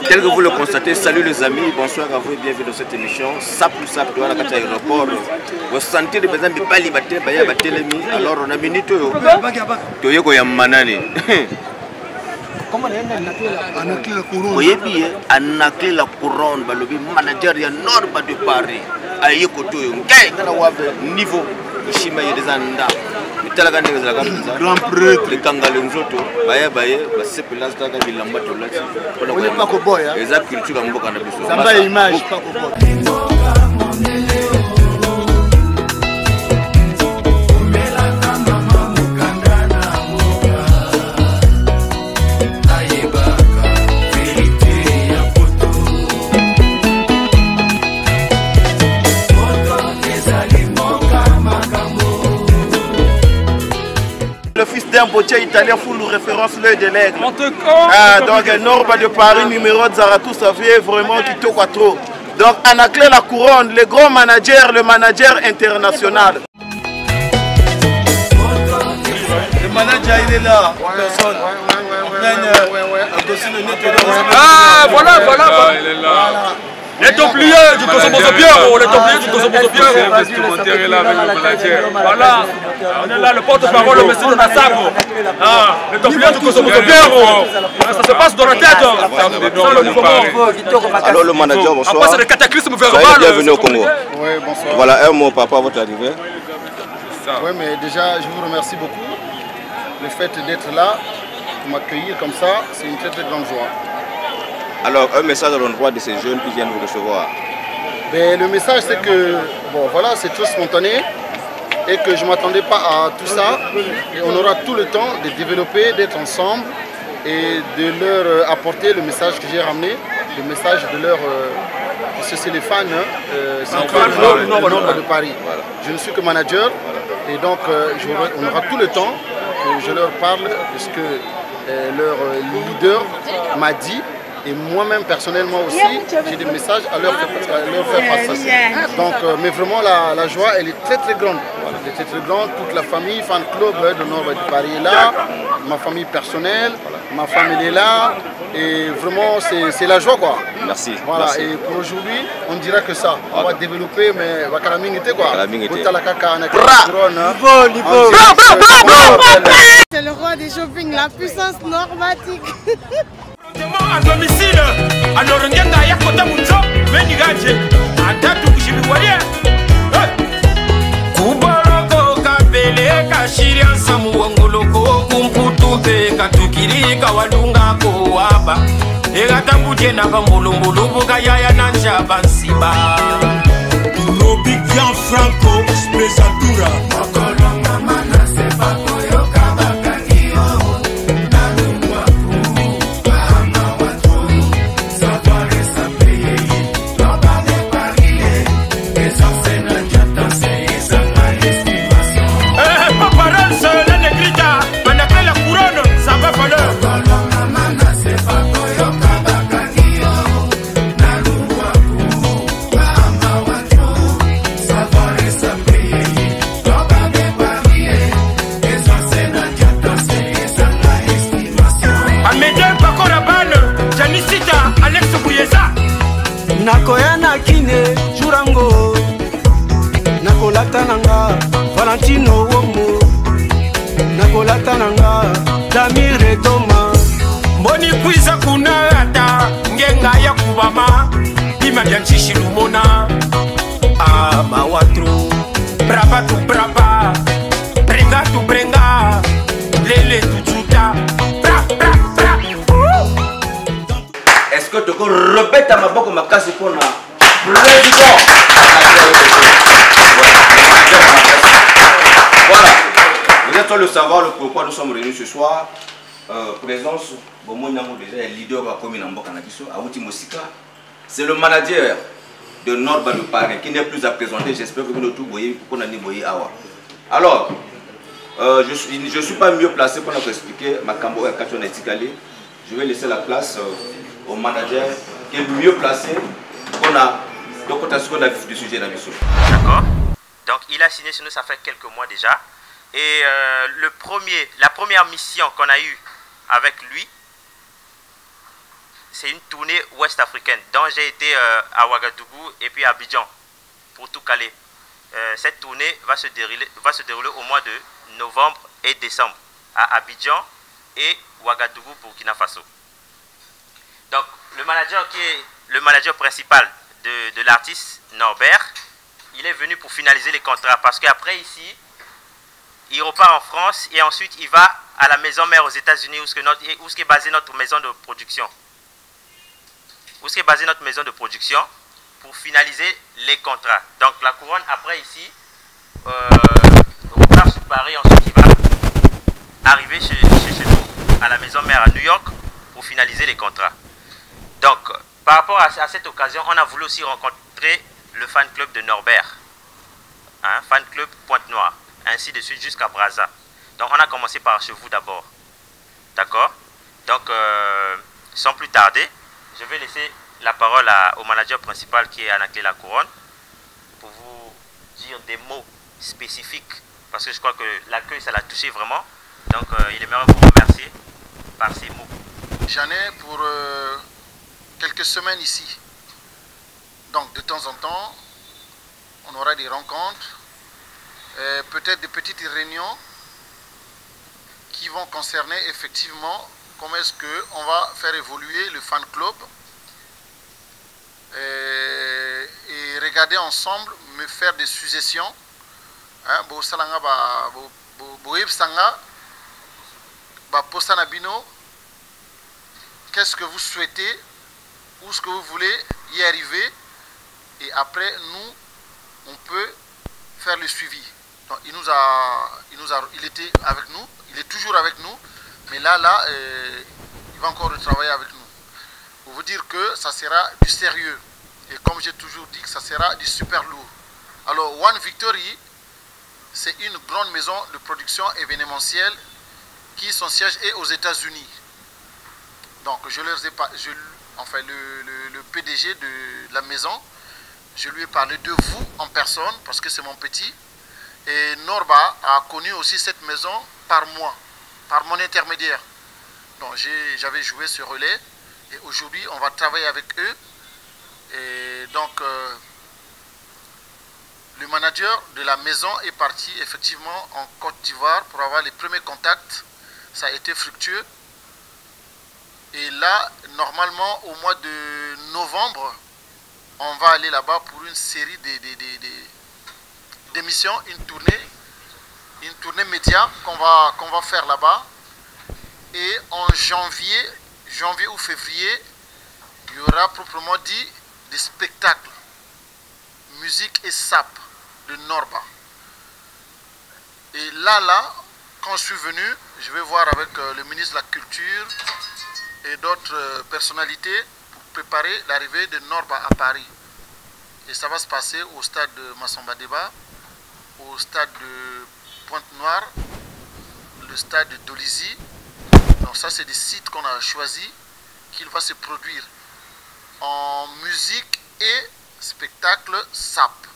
Tel que vous le constatez, salut les amis, bonsoir à vous et bienvenue dans cette émission. Ça pour ça, pour la carte aéroport. Vous sentez de besoin de pas liberté, alors on a minute. Toyoko ya manani. Comment on a anaclé la couronne? Oui, bien, anaclé la couronne, le manager ya Nord de Paris. Ayeko toyo, niveau. Shima ya dezanda. Mitalaga ndeza kabisa. Grand prêtre. Le kangale nzoto. Baye ba sepelasa taka bilamba tolati. On n'est pas cowboy hein. Eza culture mboka na biso. Samba image pas cowboy. Le fils d'un potier italien full référence l'œil de l'aigle. Donc Nord de Paris numéro de Zarathustra vraiment qui toque trop. Donc Anaclé la couronne, le grand manager, le manager international. Le manager il est là, personne. Ah voilà. Il est là. Les Templiers du Kosovo Pierre, les Templiers du Kosovo Pierre. Voilà, on est là, le porte-parole, le monsieur de Nassako. Ah, les Templiers du Kosovo Pierre. Ça se passe dans la tête. Alors le manager, bonsoir. Après c'est le cataclysme verbal. Bienvenue au Congo. Oui, bonsoir. Voilà un mot papa à votre arrivée. Oui, mais déjà je vous remercie beaucoup. Le fait d'être là, de m'accueillir comme ça, c'est une très très grande joie. Alors, un message à l'endroit de ces jeunes qui viennent vous recevoir. Ben, le message, c'est que, bon, voilà, c'est trop spontané et que je ne m'attendais pas à tout ça. Et on aura tout le temps de développer, d'être ensemble et de leur apporter le message que j'ai ramené, le message de leur... parce que c'est les fans, c'est le Nord de Paris. Voilà. Je ne suis que manager et donc on aura tout le temps que je leur parle de ce que leur leader m'a dit. Et moi-même personnellement aussi, j'ai des messages à leur faire passer. Donc, mais vraiment la joie, elle est très très grande. Elle est très très grande. Toute la famille, fan club de Nord de Paris est là. Ma famille personnelle, ma femme elle est là. Et vraiment, c'est la joie quoi. Merci. Voilà. Merci. Et pour aujourd'hui, on ne dira que ça. On va développer, mais Wakaramingité quoi. C'est le roi des shopping, la puissance normatique. À domicile, alors on vient d'ailleurs côté Munzo, mais n'y gagne. Attends tout que je me voyais. Kubaroko kabele kashiri samuongoloko kumputupe katukiri kawalunga koaba. Egatambuje na bamulumbulu bugayaya nanja bansiba. Robi Gian Franco, Spesatura. Makolonga mana sefa. Nakoyana kine jurango nakolatananga Valentino Womo nakolatananga Damire Toma mboni kwiza kunata ngenga ya kubama bima bya nchishilumona ama watru brava tu brava brenga tu brenga lele tu chuta bra bra bra. Est-ce que tu peux répéter à ma boque ma casse pour la président? Voilà. Vous êtes le savoir le pourquoi nous sommes réunis ce soir. Présence, bon moi déjà leader à commune en Bokanabiso, Aouti Mosika. C'est le manager de Nord de Paris qui n'est plus à présenter. J'espère que vous nous tout voyez pour qu'on a voyé Awa. Alors, je ne suis pas mieux placé pour nous expliquer ma cambo et Kachon Etikali. Je vais laisser la place au manager qui est mieux placé qu'on a du sujet d'Abisso. D'accord. Donc il a signé chez nous, ça fait quelques mois déjà. Et la première mission qu'on a eue avec lui. C'est une tournée ouest-africaine. Donc j'ai été à Ouagadougou et puis à Abidjan pour tout caler. Cette tournée va se dérouler au mois de novembre et décembre à Abidjan et Ouagadougou, Burkina Faso. Donc le manager qui est le manager principal de l'artiste Norbert, il est venu pour finaliser les contrats parce qu'après ici, il repart en France et ensuite il va à la maison mère aux États-Unis où est basée notre maison de production. Où est basée notre maison de production pour finaliser les contrats. Donc la couronne après ici repart sur Paris, ensuite il va arriver chez nous à la maison mère à New York pour finaliser les contrats. Donc par rapport à cette occasion, on a voulu aussi rencontrer le fan club de Norbert, hein, fan club Pointe-Noire, ainsi de suite jusqu'à Brazza. Donc on a commencé par chez vous d'abord, d'accord? Donc sans plus tarder, je vais laisser la parole au manager principal qui est Anaclé La Couronne pour vous dire des mots spécifiques parce que je crois que l'accueil ça l'a touché vraiment. Donc il aimerait vous remercier par ces mots. J'en ai pour quelques semaines ici. Donc de temps en temps, on aura des rencontres, peut-être des petites réunions qui vont concerner effectivement comment est-ce qu'on va faire évoluer le fan club et regarder ensemble, me faire des suggestions. Qu'est-ce que vous souhaitez, où est-ce que vous voulez y arriver, et après nous, on peut faire le suivi. Donc, il était avec nous, il est toujours avec nous, mais là, il va encore travailler avec nous. Pour vous dire que ça sera du sérieux. Et comme j'ai toujours dit, que ça sera du super lourd. Alors, One Victory, c'est une grande maison de production événementielle qui son siège est aux États-Unis. Donc, je leur ai pas, le PDG de la maison, je lui ai parlé de vous en personne parce que c'est mon petit. Et Norba a connu aussi cette maison par moi, par mon intermédiaire. Donc, j'avais joué ce relais. Et aujourd'hui, on va travailler avec eux. Et donc, le manager de la maison est parti effectivement en Côte d'Ivoire pour avoir les premiers contacts. Ça a été fructueux. Et là, normalement, au mois de novembre, on va aller là-bas pour une série d'émissions, une tournée média qu'on va faire là-bas. Et en janvier ou février, il y aura proprement dit des spectacles, musique et sap de Norba. Et là, quand je suis venu, je vais voir avec le ministre de la Culture et d'autres personnalités pour préparer l'arrivée de Norba à Paris. Et ça va se passer au stade de Massamba Débat, au stade de Pointe-Noire, le stade de Dolizy. Donc ça, c'est des sites qu'on a choisis qu'il va se produire en musique et spectacle SAP.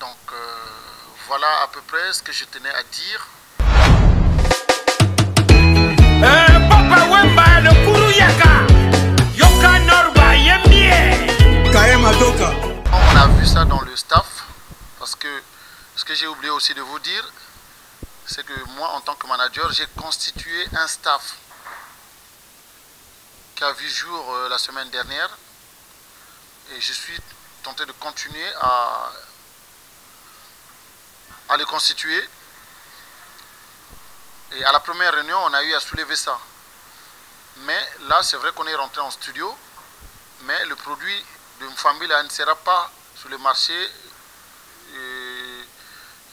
Donc voilà à peu près ce que je tenais à dire. Papa Wemba le Kuruyaka Yoka Norba Yemie Kaema Doka. On a vu ça dans le staff parce que ce que j'ai oublié aussi de vous dire, c'est que moi en tant que manager, j'ai constitué un staff qui a vu jour la semaine dernière et je suis tenté de continuer à le constituer. Et à la première réunion, on a eu à soulever ça. Mais là, c'est vrai qu'on est rentré en studio, mais le produit de Mfambi ne sera pas sur le marché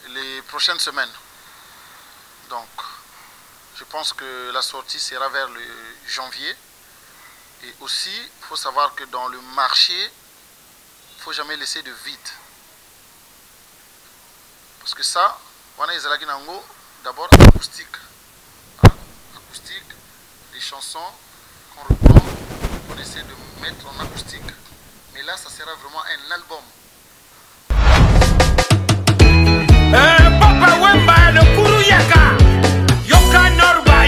les prochaines semaines. Donc, je pense que la sortie sera vers le janvier. Et aussi, il faut savoir que dans le marché, il ne faut jamais laisser de vide. Parce que ça, on a d'abord acoustique. Acoustique, les chansons qu'on reprend, on essaie de mettre en acoustique. Mais là, ça sera vraiment un album. Papa Wemba le Kuruyaka Yoka Norba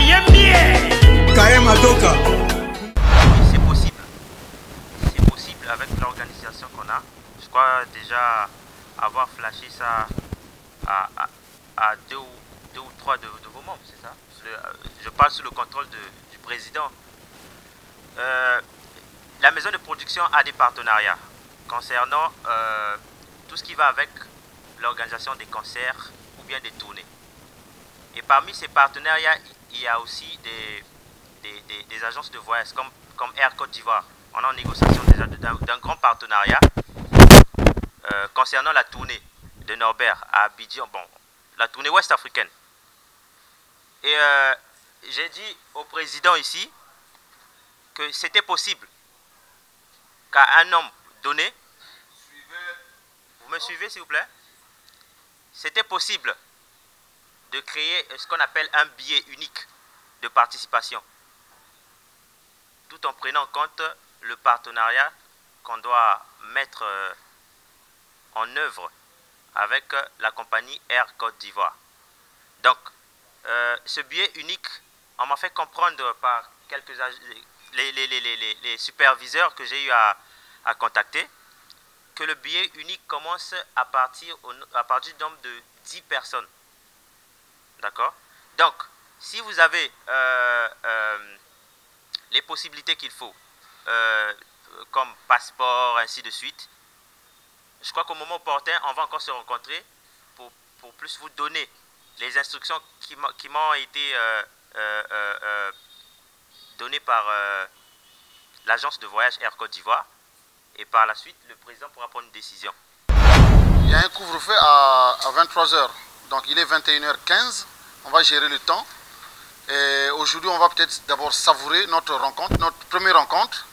déjà avoir flashé ça à deux ou trois de vos membres, c'est ça? Je parle sous le contrôle du président. La maison de production a des partenariats concernant tout ce qui va avec l'organisation des concerts ou bien des tournées. Et parmi ces partenariats, il y a aussi des agences de voyage comme Air Côte d'Ivoire. On est en négociation déjà d'un grand partenariat concernant la tournée de Norbert à Abidjan, bon, la tournée ouest-africaine. Et j'ai dit au président ici que c'était possible qu'à un nombre donné, vous me suivez s'il vous plaît, c'était possible de créer ce qu'on appelle un billet unique de participation, tout en prenant en compte le partenariat qu'on doit mettre en œuvre avec la compagnie Air Côte d'Ivoire. Donc, ce billet unique, on m'a fait comprendre par quelques les superviseurs que j'ai eu à contacter, que le billet unique commence à partir du nombre de 10 personnes. D'accord? Donc, si vous avez les possibilités qu'il faut, comme passeport, ainsi de suite, je crois qu'au moment opportun, on va encore se rencontrer pour plus vous donner les instructions qui m'ont été données par l'agence de voyage Air Côte d'Ivoire. Et par la suite, le président pourra prendre une décision. Il y a un couvre-feu à 23 h. Donc il est 21h15. On va gérer le temps. Et aujourd'hui, on va peut-être d'abord savourer notre rencontre, notre première rencontre.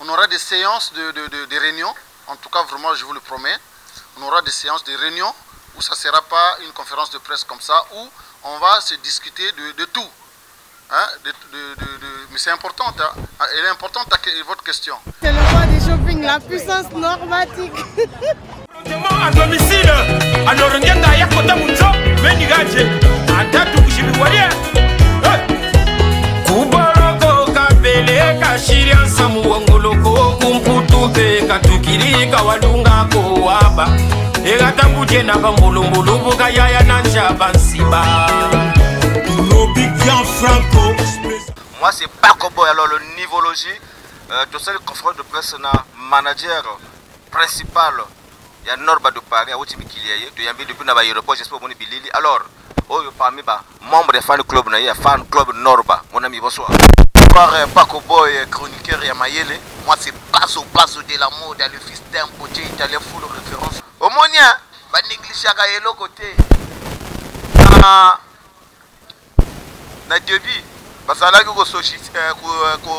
On aura des séances de réunion. En tout cas, vraiment, je vous le promets. On aura des séances de réunion où ça ne sera pas une conférence de presse comme ça, où on va se discuter de tout. Hein, mais c'est important, hein. Elle est importante votre question. C'est le roi du shopping, la puissance normatique. À domicile, à l'orangenda yakota munzo, menigaje, atatu kushibiwaria. Kuboroko kabele kashiria samu wangoloko kumputuke katukiri kawalunga ko waba. Egatambuje na bambulumbulu buga yaya nanja bansiba. Moi c'est Paco Boy, alors le nivologie, de cette conférence de presse na manager principal, il y a Norba de Paris, à Otimi Kiliaye, de Yambi depuis l'aéroport, j'espère que vous Bilili. Alors, parmi les membres des fan club, il y a fan club Norba, mon ami, bonsoir. Bonsoir Paco Boy, chroniqueur Yamayele. Moi c'est Paso de la mode, le fils d'un poté italien full référence. Au Monia, va négliger à l'autre côté. Na début bazalaki ko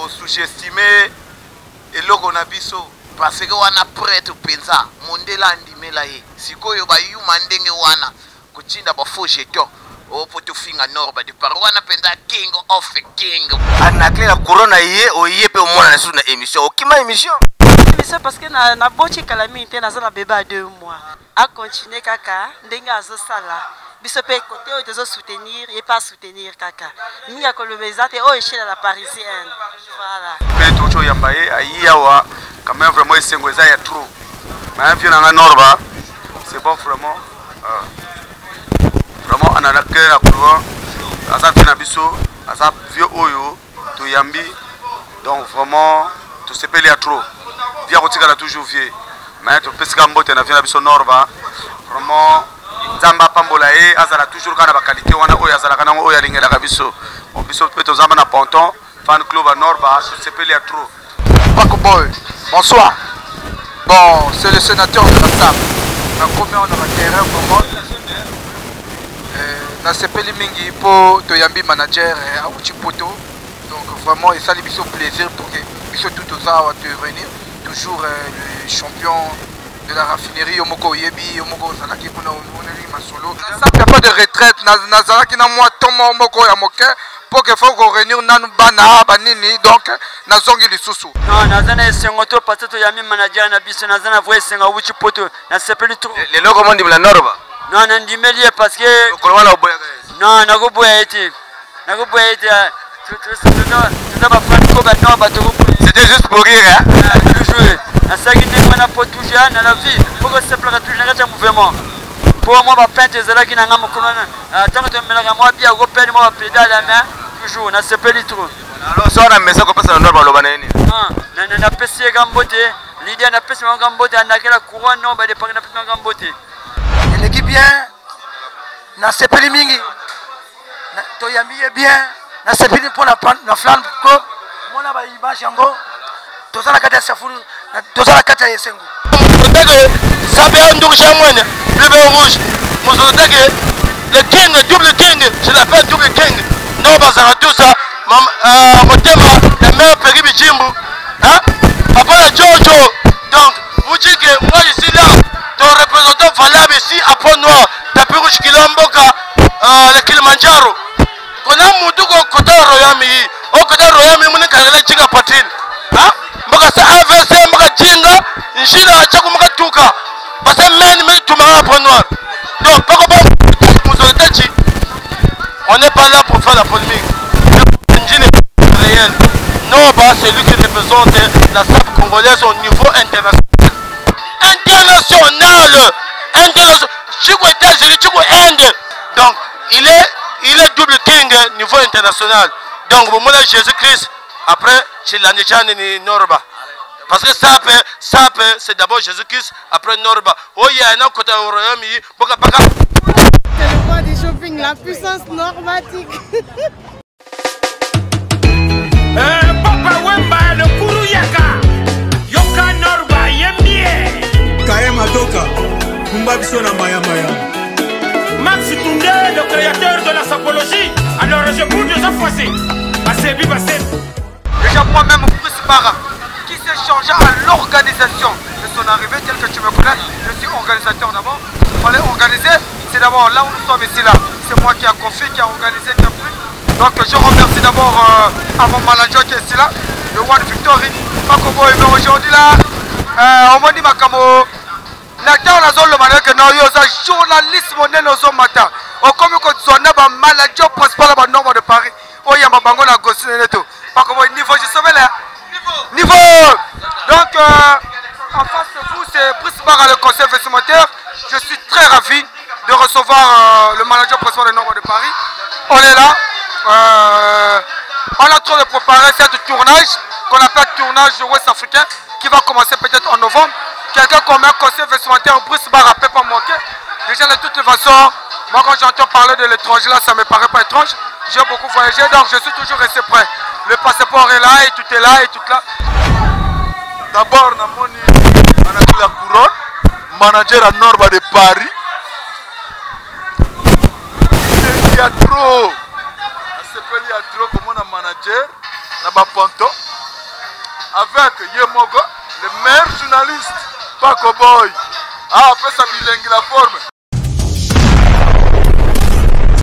sous-estimer eloko na biso parce que wana prêtre penza mondela andimela ye sikoyo bayuma ndenge wana kuchinda ba faux jeton o poto finga Norba de Paris wana penza king of king anakle la corona ye oyepe o mona na suna émission okima émission parce que na bochi calamité na zala bébé à 2 mois a continuer kaka ndenge azo sala biso pe côté où ils soutenir et pas soutenir kaka ni ya kolobeza te o échelle à la parisienne voilà mais tout yambaye ayiawa quand même vraiment esengweza ya trop mais vieux na Norba c'est bon vraiment vraiment analake na couloir asa na biso asa vieux oyo to yambi donc vraiment tout se pele ya trop via kotika toujours vieux mais to pesika mbote na vieux na biso Norba vraiment Zamba pambola e azala toujours kana ba qualité wana oyo azala kana oyo alingela kabiso on biso peto zamba na ponton fan club à Norba se pele ya trop. Paco Boy, bonsoir. Bon, c'est le sénateur de la table. Na combien on aura terrain vraiment na sepeli mingi po to yambi manager a Uchipoto. Donc vraiment et ça lui biso plaisir pour que biso tout aux à venir toujours le champion de la raffinerie Omoko Yebi, Omoko Zalaki pour Masolo. Ça ne fait pas de retraite, Nazalaki na moi Tomo Omoko Yamoke pour que faut qu'on réunisse Nanu Bana Banini donc Nazongi Lisusu. Non, Nazana Sengoto Patato Yami Manager Nabiso Nazana Voye Senga Wuchi Poto, na sepeli trop. Les logos monde de la Norba. Non, Nandimeli parce que non, Nago Boyeti. Nago Boyeti. C'était juste pour rire, hein? nasalaki ndenge na po toujours na la vie poko seplaka toujours na kati ya mouvement mpo mwa bapinte ezalaki na nga mokolo ntango tomelaka mwa bia kopene mwa bapedale ya main toujours nasepeli trop alors soir na mesa kopesa na ndoro baloba na nini napesi ye ka mbote lidia napesi bango ka mbote andakela couronne no badepangi napesi bango ka mbote eleki bien nasepeli mingi toyambi ye bien nasepeli mpo na flan club mona baimage yango toza na kati ya safulu toza na kati ya esengo oteke sape ya ndukisha mwene bleu rouge mozoto teke le king double king je l'appelle double king non bazala tout ça motema ya mère Peri Bijimbu papa la Jojo donc vous dites que moi je suis là ton représentant valable ici à Pont Noir tapis rouge Kilomboka le Kilimanjaro kona mutu ko kota royami o kota royami mune kagala chinga patine mboka sa AVC mboka jinga njila chaku mboka tuka parce men me tumara Pont Noir donc pako ba muzotachi on n'est pas là pour faire la polémique réel non bah c'est lui qui représente la SAP congolaise au niveau international Chico États-Unis, Chico Inde. Donc il est double king niveau international. Donc au moment de Jésus-Christ, après c'est la Nijane ni Norba. Parce que SAP c'est d'abord Jésus-Christ, après Norba. Oh il y a un côté au royaume, c'est le roi du shopping, la puissance normatique. Papa Wemba, le Kuruyaka, Yoka Norba, Yembie, Kaema Doka, Kumbabisona Maya Maya. Max Tunde, le créateur de la sapologie. Alors je bouge de sa fois-ci. Bassebi, Bassebi. Déjà moi-même, Bruce Barra, qui s'est changé à l'organisation de son arrivée, tel que tu me connais, je suis organisateur d'abord. Il fallait organiser, c'est d'abord là où nous sommes ici là. C'est moi qui a confié, qui a organisé, qui a pris. Donc je remercie d'abord à mon manager qui est ici là, le One Victory. Mais aujourd'hui là, on m'a dit Makamo, Nathan la zone le manager que nous sommes journaliste monnaie nos hommes matin. On comme que tu as un manager principal à nombre de Paris. Oh y'a ma bango na gosse neto. Pas comme niveau je sauve là. Niveau. Donc en face de vous c'est Brice Barra le conseil vestimentaire. Je suis très ravi de recevoir le manager principal de nombre de Paris. On est là. On est en train de préparer cette tournage qu'on appelle tournage ouest africain qui va commencer peut-être en novembre. Quelqu'un comme un conseil vestimentaire, Brice Barra peut pas manquer. Déjà de toutes les façons, moi quand j'entends parler de l'étranger là, ça me paraît pas étrange. J'ai beaucoup voyagé donc je suis toujours resté prêt. Le passeport est là et tout est là et tout là. D'abord, Namoni, manager la couronne, manager à Norba de Paris. Il y a trop. Il y a trop comme un manager, Nabaponto, avec Yemogo, le meilleur journaliste, Paco Boy. Ah, après ça, il a la forme.